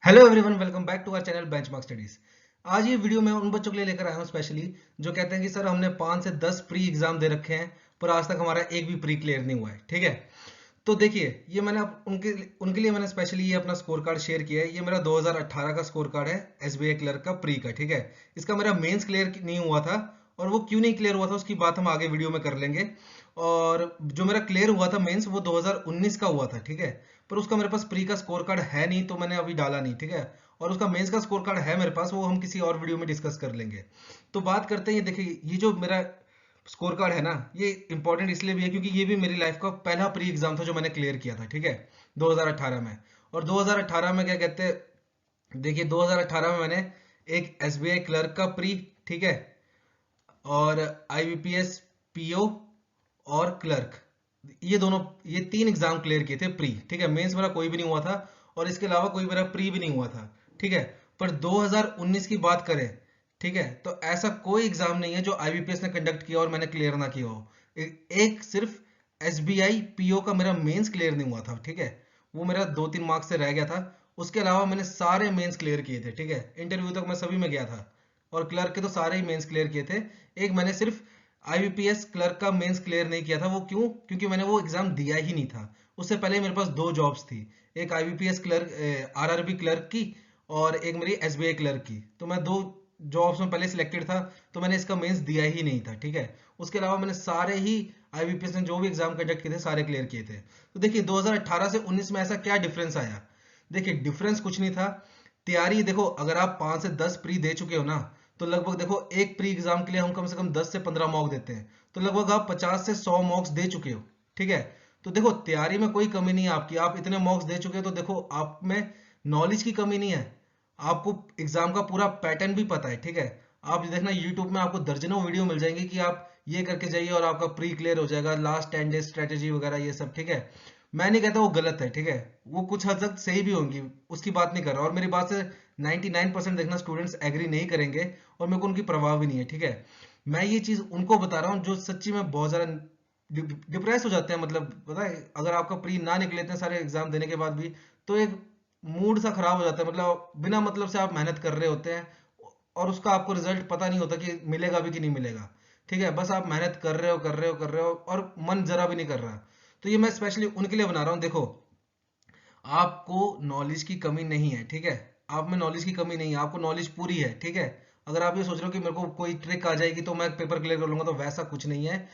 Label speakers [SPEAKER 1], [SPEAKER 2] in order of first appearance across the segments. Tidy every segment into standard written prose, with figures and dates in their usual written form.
[SPEAKER 1] Hello everyone, welcome back to our channel benchmark studies. आज ये video मैं उन बच्चों के लिए लेकर आया हूँ स्पेशली, जो कहते हैं कि सर हमने 5 से 10 प्री एग्जाम दे रखे हैं पर आज तक हमारा एक भी प्री क्लियर नहीं हुआ है। ठीक है, तो देखिए ये मैंने उनके उनके लिए मैंने स्पेशली ये अपना स्कोर कार्ड शेयर किया है। ये मेरा 2018 का स्कोर कार्ड है एसबीआई क्लर्क का प्री का। ठीक है, इसका मेरा मेंस क्लियर नहीं हुआ था और वो क्यों नहीं क्लियर हुआ था उसकी बात हम आगे वीडियो में कर लेंगे। और जो मेरा क्लियर हुआ था मेंस वो 2019 का हुआ था। ठीक है, पर उसका मेरे पास प्री का स्कोर कार्ड है नहीं तो मैंने अभी डाला नहीं। ठीक है, और उसका मेंस का स्कोर कार्ड है मेरे पास, वो हम किसी और वीडियो में डिस्कस कर लेंगे। तो बात करते हैं, ये देखिए ये जो मेरा स्कोर कार्ड है ना, ये इंपॉर्टेंट इसलिए भी है क्योंकि ये भी मेरी लाइफ का पहला प्री एग्जाम था जो मैंने क्लियर किया था। ठीक है, 2018 में। और 2018 में क्या कहते हैं, देखिए 2018 में मैंने एक एसबीआई क्लर्क का प्री, ठीक है, और आईबीपीएस पीओ और क्लर्क, ये तीन एग्जाम क्लियर किए थे प्री। ठीक है, मेंस मेरा कोई भी नहीं हुआ था और इसके अलावा कोई मेरा प्री भी नहीं हुआ था। ठीक है, पर 2019 की बात करें, ठीक है, तो ऐसा कोई एग्जाम नहीं है जो आईबीपीएस ने कंडक्ट किया और मैंने क्लियर ना किया हो। एक सिर्फ एसबीआई पीओ का मेरा मेंस क्लियर नहीं हुआ था। ठीक है, वो मेरा 2-3 मार्क्स से रह गया था। उसके अलावा मैंने सारे मेंस क्लियर किए थे। ठीक है, इंटरव्यू तक मैं सभी में गया था और क्लर्क के तो सारे ही मेंस क्लियर किए थे। एक मैंने सिर्फ आईबीपीएस क्लर्क का मेंस क्लियर नहीं किया था। वो क्यों? क्योंकि मैंने वो एग्जाम दिया ही नहीं था। उससे पहले मेरे पास दो जॉब्स थी, एक आईबीपीएस क्लर्क आरआरबी क्लर्क की और एक मेरी एसबीआई क्लर्क की। तो मैं दो जॉब्स में पहले सिलेक्टेड था, तो मैंने इसका मेंस दिया ही नहीं था। ठीक है, उसके अलावा मैंने सारे ही आईबीपीएस ने जो भी एग्जाम कंडक्ट किए थे सारे क्लियर किए थे। तो देखिए 2018 से 19 में ऐसा क्या डिफरेंस आया? देखिए डिफरेंस कुछ नहीं था। तैयारी देखो, अगर आप 5 से 10 प्री दे चुके हो ना, तो लगभग देखो एक प्री एग्जाम के लिए हम कम से कम 10 से 15 मॉक देते हैं, तो लगभग आप 50 से 100 मॉक्स दे चुके हो। ठीक है, तो देखो तैयारी में कोई कमी नहीं है आपकी, आप इतने मॉक्स दे चुके हो, तो देखो आप में नॉलेज की कमी नहीं है, आपको एग्जाम का पूरा पैटर्न भी पता है। ठीक है, आप देखना यूट्यूब में आपको दर्जनों वीडियो मिल जाएंगे कि आप ये करके जाइए और आपका प्री क्लियर हो जाएगा, लास्ट 10 डेज स्ट्रेटेजी वगैरह ये सब। ठीक है, मैं नहीं कहता वो गलत है। ठीक है, वो कुछ हद तक सही भी होंगी, उसकी बात नहीं कर रहा, और मेरी बात से 99% देखना स्टूडेंट्स एग्री नहीं करेंगे और मेरे को उनकी परवाह भी नहीं है। ठीक है, मैं ये चीज उनको बता रहा हूँ जो सच्ची में बहुत ज्यादा डिप्रेस हो जाते हैं। मतलब पता है, अगर आपका प्री ना निकले इतने सारे एग्जाम देने के बाद भी, तो एक मूड सा खराब हो जाता है। मतलब बिना मतलब से आप मेहनत कर रहे होते हैं और उसका आपको रिजल्ट पता नहीं होता कि मिलेगा भी कि नहीं मिलेगा। ठीक है, बस आप मेहनत कर रहे हो कर रहे हो कर रहे हो और मन जरा भी नहीं कर रहा। तो ये मैं स्पेशली उनके लिए बना रहा हूँ। देखो आपको नॉलेज की कमी नहीं है। ठीक है, आप में नॉलेज की कमी नहीं है, आपको नॉलेज पूरी है। ठीक है, अगर आप ये सोच रहे हो कि मेरे को कोई ट्रिक आ जाएगी तो मैं पेपर क्लियर कर लूंगा, तो वैसा कुछ नहीं है।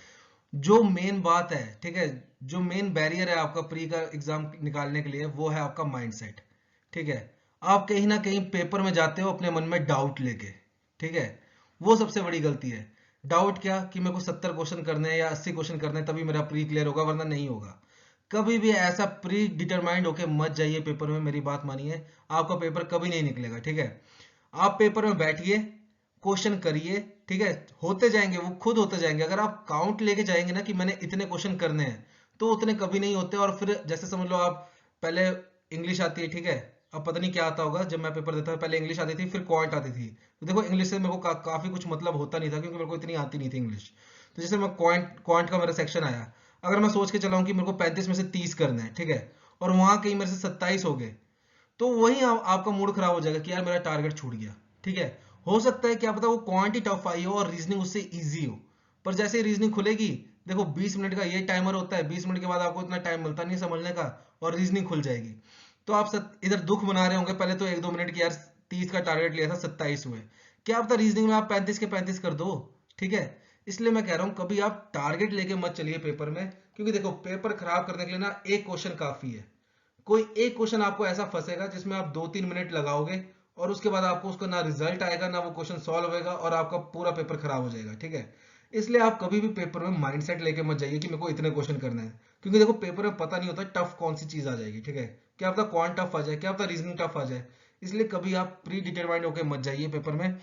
[SPEAKER 1] जो मेन बात है, ठीक है, जो मेन बैरियर है आपका प्री का एग्जाम निकालने के लिए, वो है आपका माइंडसेट। ठीक है, आप कहीं ना कहीं पेपर में जाते हो अपने मन में डाउट लेके। ठीक है, वो सबसे बड़ी गलती है। डाउट क्या कि मेरे को 70 क्वेश्चन करने हैं या 80 क्वेश्चन करने हैं तभी मेरा प्री क्लियर होगा, वरना नहीं होगा। कभी भी ऐसा प्री डिटरमाइंड होके मत जाइए पेपर में, मेरी बात मानिए, आपका पेपर कभी नहीं निकलेगा। ठीक है, आप पेपर में बैठिए, क्वेश्चन करिए। ठीक है, होते जाएंगे, वो खुद होते जाएंगे। अगर आप काउंट लेके जाएंगे ना कि मैंने इतने क्वेश्चन करने हैं, तो उतने कभी नहीं होते। और फिर जैसे समझ लो आप पहले इंग्लिश आती है, ठीक है, अब पता नहीं क्या आता होगा, जब मैं पेपर देता था पहले इंग्लिश आती थी फिर क्वांट आती थी। तो देखो इंग्लिश से मेरे को काफी कुछ मतलब होता नहीं था क्योंकि मेरे को इतनी आती नहीं थी इंग्लिश। तो जैसे मैं क्वांट क्वांट का मेरा सेक्शन आया, अगर मैं सोच के चलाऊं कि मेरे को 35 में से 30 करना है, ठीक है, और वहां कहीं मेरे से 27 हो गए, तो वही आपका मूड खराब हो जाएगा कि यार मेरा टारगेट छूट गया। ठीक है, हो सकता है क्या पता वो क्वांटिटी टफ आई हो और रीजनिंग उससे इजी हो, पर जैसे ही रीजनिंग खुलेगी, देखो 20 मिनट का ये टाइमर होता है, 20 मिनट के बाद आपको इतना टाइम मिलता नहीं समझने का, और रीजनिंग खुल जाएगी। तो आप इधर दुख मना रहे होंगे पहले तो 1-2 मिनट की, यार 30 का टारगेट लिया था 27 हुए, क्या पता रीजनिंग में आप 35 के 35 कर दो। ठीक है, इसलिए मैं कह रहा हूं कभी आप टारगेट लेके मत चलिए पेपर में, क्योंकि देखो पेपर खराब करने के लिए ना एक क्वेश्चन काफी है। कोई एक क्वेश्चन आपको ऐसा फंसेगा जिसमें आप 2-3 मिनट लगाओगे और उसके बाद आपको उसका ना रिजल्ट आएगा ना वो क्वेश्चन सॉल्व होगा और आपका पूरा पेपर खराब हो जाएगा। ठीक है, इसलिए आप कभी भी पेपर में माइंडसेट लेके मत जाइए कि मेरे को इतने क्वेश्चन करने हैं, क्योंकि देखो पेपर में पता नहीं होता टफ कौन सी चीज आ जाएगी। ठीक है, क्या पता क्वांट टफ आ जाए, क्या पता रीजनिंग टफ आ जाए, इसलिए कभी आप प्री डिटरमाइंड होकर मत जाइए पेपर में।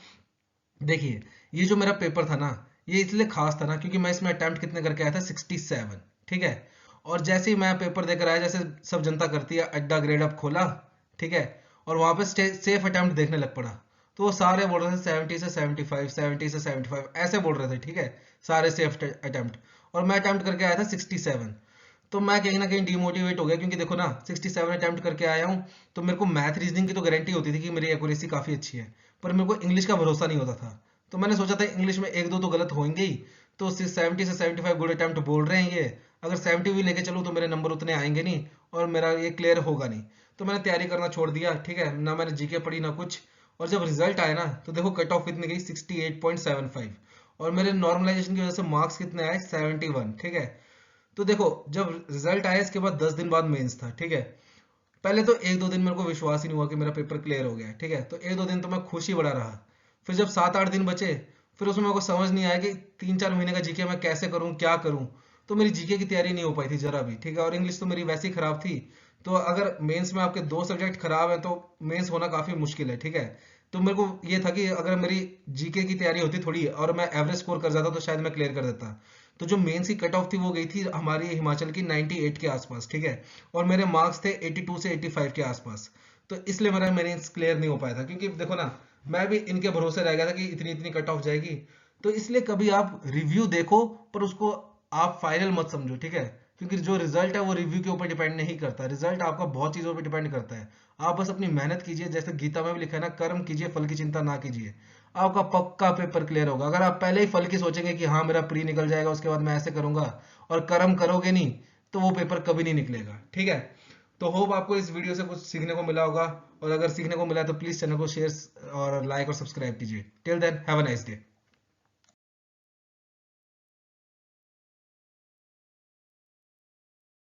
[SPEAKER 1] देखिए ये जो मेरा पेपर था ना, ये इसलिए खास था ना क्योंकि मैं इसमें अटेम्प्ट कितने करके आया था, 67। ठीक है, और जैसे ही मैं पेपर देकर आया, जैसे सब जनता करती है, अड्डा ग्रेड अप खोला, ठीक है, और वहां पे सेफ अटेम्प्ट देखने लग पड़ा, तो वो सारे बोल रहे थे 70 से 75, 70 से 75 ऐसे बोल रहे थे। ठीक है, सारे सेफ अटेम्प्ट, और मैं अटेम्प्ट करके आया था 67। तो मैं कहीं ना कहीं डिमोटिवेट हो गया, क्योंकि देखो ना 67 अटेम्प्ट करके आया हूँ, तो मेरे को मैथ रीजनिंग की तो गारंटी होती थी कि मेरी एक्यूरेसी काफ़ी अच्छी है, पर मेरे को इंग्लिश का भरोसा नहीं होता था। तो मैंने सोचा था इंग्लिश में एक दो तो गलत होंगे ही, तो 70 से 75 गुड अटेम्प्ट बोल रहे हैं ये, अगर 70 भी लेके चलूँ तो मेरे नंबर उतने आएंगे नहीं और मेरा ये क्लियर होगा नहीं। तो मैंने तैयारी करना छोड़ दिया, ठीक है ना, मैंने जीके पढ़ी ना कुछ। और जब रिजल्ट आया ना तो देखो कट ऑफ कितनी गई, 68.75, और मेरे नॉर्मलाइजेशन की वजह से मार्क्स कितने आए, 71, ठीक है। तो देखो जब रिजल्ट आया इसके बाद 10 दिन बाद मेंस था, ठीक है। पहले तो एक दो दिन मेरे को विश्वास ही नहीं हुआ कि मेरा पेपर क्लियर हो गया, ठीक है, तो एक दो दिन तो मैं खुश ही बड़ा रहा। फिर जब 7-8 दिन बचे, फिर उसमें मेरे को समझ नहीं आया कि 3-4 महीने का जीके मैं कैसे करूं, क्या करूं। तो मेरी जीके की तैयारी नहीं हो पाई थी जरा भी, ठीक है, और इंग्लिश तो मेरी वैसे ही खराब थी। तो अगर मेंस में आपके दो सब्जेक्ट खराब है तो मेंस होना काफी मुश्किल है, ठीक है। तो मेरे को ये था कि अगर मेरी जीके की तैयारी होती थोड़ी और मैं एवरेज स्कोर कर जाता तो शायद मैं क्लियर कर देता। तो जो मेंस की कट ऑफ थी वो गई थी हमारी हिमाचल की 98 के आसपास, ठीक है, और मेरे मार्क्स थे 82 से 85 के आसपास। तो इसलिए मेरा मेंस क्लियर नहीं हो पाया था, क्योंकि देखो ना मैं भी इनके भरोसे रह गया था कि इतनी इतनी कट ऑफ जाएगी। तो इसलिए कभी आप रिव्यू देखो पर उसको आप फाइनल मत समझो, ठीक है, क्योंकि जो रिजल्ट है वो रिव्यू के ऊपर डिपेंड नहीं करता, रिजल्ट आपका बहुत चीजों पर डिपेंड करता है। आप बस अपनी मेहनत कीजिए, जैसे गीता में भी लिखा है ना, कर्म कीजिए फल की चिंता ना कीजिए, आपका पक्का पेपर क्लियर होगा। अगर आप पहले ही फल की सोचेंगे कि हाँ मेरा प्री निकल जाएगा उसके बाद मैं ऐसे करूंगा, और कर्म करोगे नहीं, तो वो पेपर कभी नहीं निकलेगा, ठीक है। तो होप आपको इस वीडियो से कुछ सीखने को मिला होगा, और अगर सीखने को मिला तो प्लीज चैनल को शेयर और लाइक और सब्सक्राइब कीजिए। Till then have a nice day.